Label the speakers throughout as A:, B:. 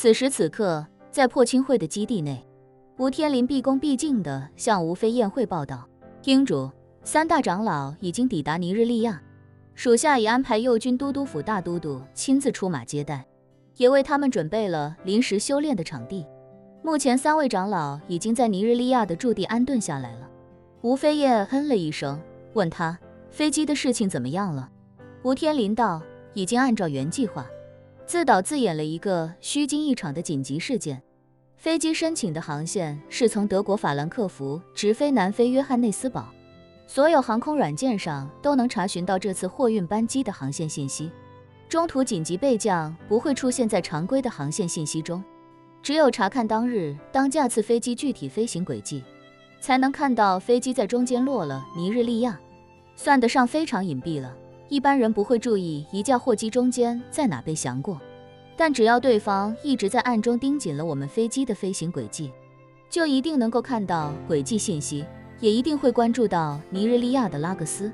A: 此时此刻，在破清会的基地内，吴天林毕恭毕敬地向吴飞燕汇报道：厅主，3大长老已经抵达尼日利亚，属下已安排右军都督府大都督亲自出马接待，也为他们准备了临时修炼的场地。目前3位长老已经在尼日利亚的驻地安顿下来了。吴飞燕哼了一声，问他飞机的事情怎么样了。吴天林道：已经按照原计划，自导自演了一个虚惊一场的紧急事件。飞机申请的航线是从德国法兰克福直飞南非约翰内斯堡，所有航空软件上都能查询到这次货运班机的航线信息。中途紧急备降不会出现在常规的航线信息中，只有查看当日当架次飞机具体飞行轨迹，才能看到飞机在中间落了尼日利亚，算得上非常隐蔽了。一般人不会注意一架货机中间在哪被降过，但只要对方一直在暗中盯紧了我们飞机的飞行轨迹，就一定能够看到轨迹信息，也一定会关注到尼日利亚的拉各斯。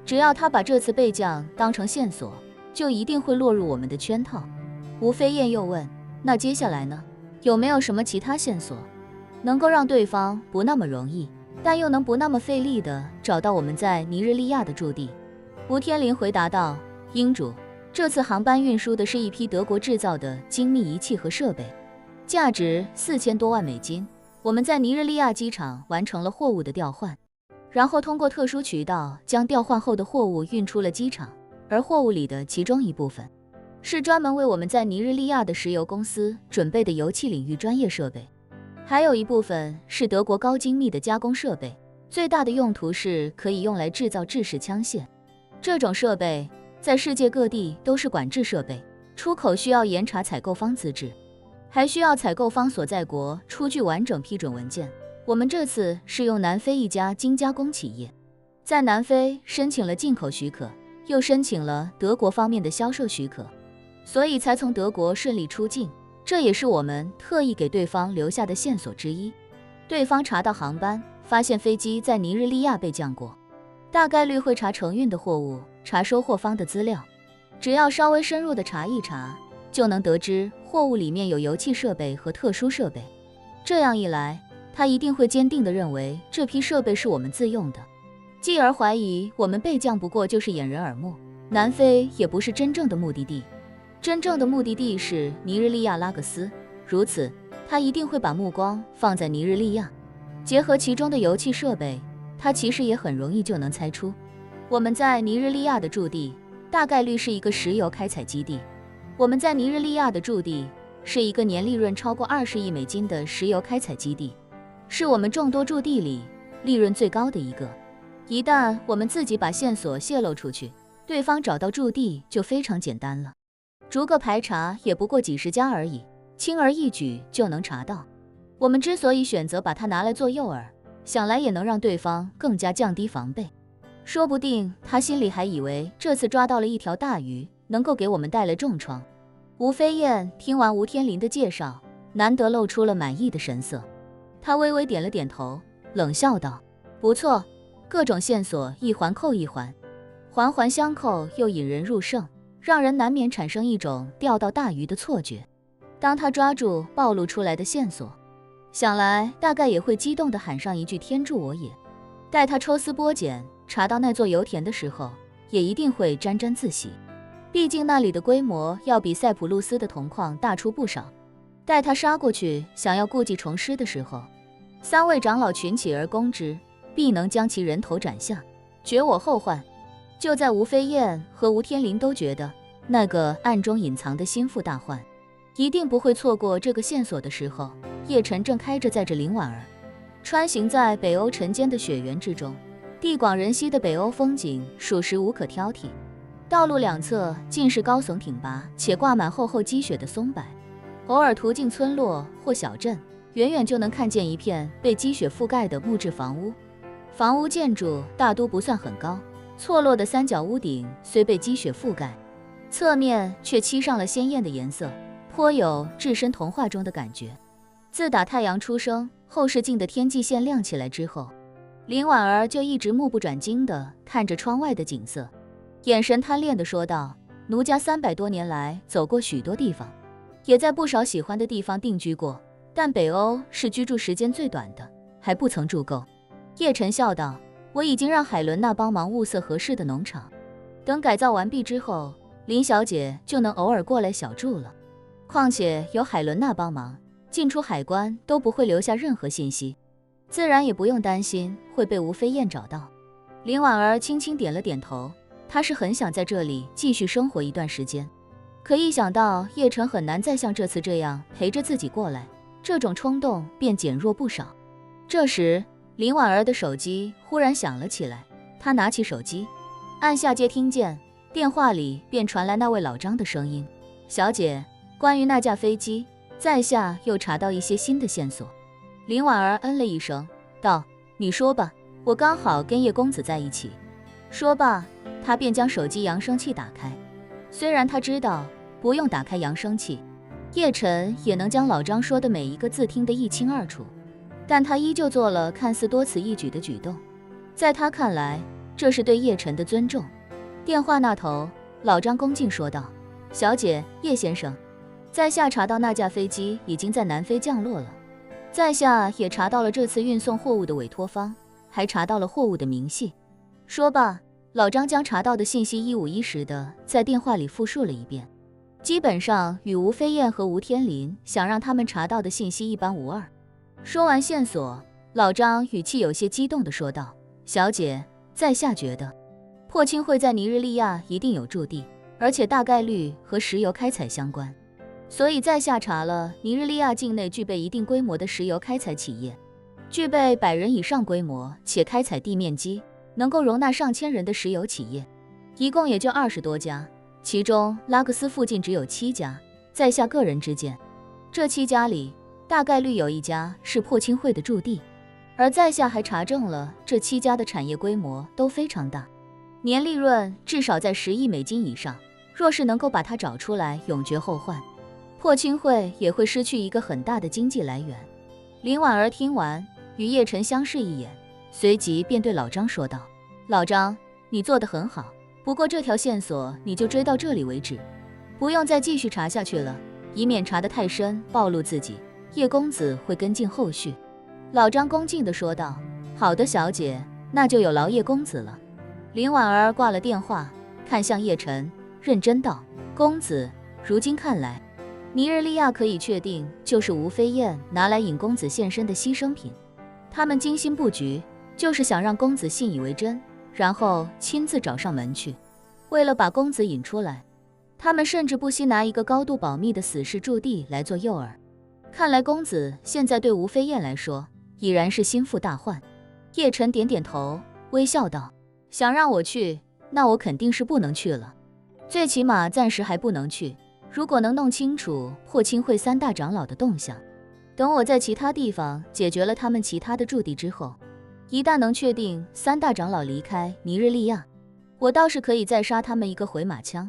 A: 只要他把这次备降当成线索，就一定会落入我们的圈套。吴飞燕又问：那接下来呢？有没有什么其他线索，能够让对方不那么容易，但又能不那么费力地找到我们在尼日利亚的驻地？吴天林回答道：英主，这次航班运输的是一批德国制造的精密仪器和设备，价值4000多万美金。我们在尼日利亚机场完成了货物的调换，然后通过特殊渠道将调换后的货物运出了机场，而货物里的其中一部分是专门为我们在尼日利亚的石油公司准备的油气领域专业设备，还有一部分是德国高精密的加工设备，最大的用途是可以用来制造制式枪械。这种设备在世界各地都是管制设备，出口需要严查采购方资质，还需要采购方所在国出具完整批准文件。我们这次是用南非一家精加工企业，在南非申请了进口许可，又申请了德国方面的销售许可，所以才从德国顺利出境。这也是我们特意给对方留下的线索之一。对方查到航班，发现飞机在尼日利亚被降过，大概率会查承运的货物，查收货方的资料。只要稍微深入的查一查，就能得知货物里面有油气设备和特殊设备。这样一来，他一定会坚定地认为这批设备是我们自用的，继而怀疑我们被降不过就是掩人耳目。南非也不是真正的目的地，真正的目的地是尼日利亚拉各斯，如此他一定会把目光放在尼日利亚。结合其中的油气设备，他其实也很容易就能猜出，我们在尼日利亚的驻地大概率是一个石油开采基地。我们在尼日利亚的驻地是一个年利润超过20亿美金的石油开采基地，是我们众多驻地里利润最高的一个。一旦我们自己把线索泄露出去，对方找到驻地就非常简单了，逐个排查也不过几十家而已，轻而易举就能查到。我们之所以选择把它拿来做诱饵，想来也能让对方更加降低防备。说不定他心里还以为这次抓到了一条大鱼，能够给我们带来重创。吴飞燕听完吴天林的介绍，难得露出了满意的神色。他微微点了点头，冷笑道：不错，各种线索一环扣一环，环环相扣又引人入胜，让人难免产生一种钓到大鱼的错觉。当他抓住暴露出来的线索，想来大概也会激动地喊上一句天助我也。待他抽丝剥茧查到那座油田的时候，也一定会沾沾自喜，毕竟那里的规模要比塞浦路斯的铜矿大出不少。待他杀过去想要故技重施的时候，3位长老群起而攻之，必能将其人头斩下，绝我后患。就在吴飞燕和吴天林都觉得那个暗中隐藏的心腹大患一定不会错过这个线索的时候，叶晨正开着载着林婉儿穿行在北欧晨间的雪原之中。地广人稀的北欧风景属实无可挑剔，道路两侧尽是高耸挺拔且挂满厚厚积雪的松柏，偶尔途经村落或小镇，远远就能看见一片被积雪覆盖的木质房屋。房屋建筑大都不算很高，错落的三角屋顶虽被积雪覆盖，侧面却漆上了鲜艳的颜色，颇有置身童话中的感觉。自打太阳出生，后视镜的天际线亮起来之后，林婉儿就一直目不转睛地看着窗外的景色，眼神贪恋地说道：奴家300多年来走过许多地方，也在不少喜欢的地方定居过，但北欧是居住时间最短的，还不曾住够。叶晨笑道，我已经让海伦娜帮忙物色合适的农场，等改造完毕之后，林小姐就能偶尔过来小住了。况且有海伦娜帮忙，进出海关都不会留下任何信息，自然也不用担心会被吴飞燕找到。林婉儿轻轻点了点头，她是很想在这里继续生活一段时间，可一想到叶晨很难再像这次这样陪着自己过来，这种冲动便减弱不少。这时林婉儿的手机忽然响了起来，她拿起手机按下接听键，电话里便传来那位老张的声音，小姐，关于那架飞机，在下又查到一些新的线索。林婉儿嗯了一声，道，你说吧，我刚好跟叶公子在一起。说罢，他便将手机扬声器打开。虽然他知道不用打开扬声器，叶晨也能将老张说的每一个字听得一清二楚，但他依旧做了看似多此一举的举动，在他看来，这是对叶晨的尊重。电话那头，老张恭敬说道，小姐，叶先生，在下查到那架飞机已经在南非降落了，在下也查到了这次运送货物的委托方，还查到了货物的明细。说罢，老张将查到的信息一五一十的在电话里复述了一遍，基本上与吴飞燕和吴天林想让他们查到的信息一般无二。说完线索，老张语气有些激动地说道，小姐，在下觉得破青会在尼日利亚一定有驻地，而且大概率和石油开采相关，所以在下查了尼日利亚境内具备一定规模的石油开采企业，具备100人以上规模且开采地面积能够容纳上千人的石油企业，一共也就20多家，其中拉克斯附近只有7家。在下个人之见，这7家里大概率有1家是破青会的驻地，而在下还查证了这7家的产业规模都非常大，年利润至少在10亿美金以上。若是能够把它找出来永绝后患，破青会也会失去一个很大的经济来源。林婉儿听完，与叶晨相视一眼，随即便对老张说道，老张，你做得很好，不过这条线索你就追到这里为止，不用再继续查下去了，以免查得太深暴露自己，叶公子会跟进后续。老张恭敬地说道，好的小姐，那就有劳叶公子了。林婉儿挂了电话，看向叶晨，认真道，公子，如今看来，尼日利亚可以确定就是吴飞燕拿来引公子现身的牺牲品，他们精心布局，就是想让公子信以为真，然后亲自找上门去。为了把公子引出来，他们甚至不惜拿一个高度保密的死士驻地来做诱饵。看来公子现在对吴飞燕来说已然是心腹大患。叶晨点点头，微笑道，想让我去，那我肯定是不能去了，最起码暂时还不能去。如果能弄清楚破青会3大长老的动向，等我在其他地方解决了他们其他的驻地之后，一旦能确定3大长老离开尼日利亚，我倒是可以再杀他们一个回马枪。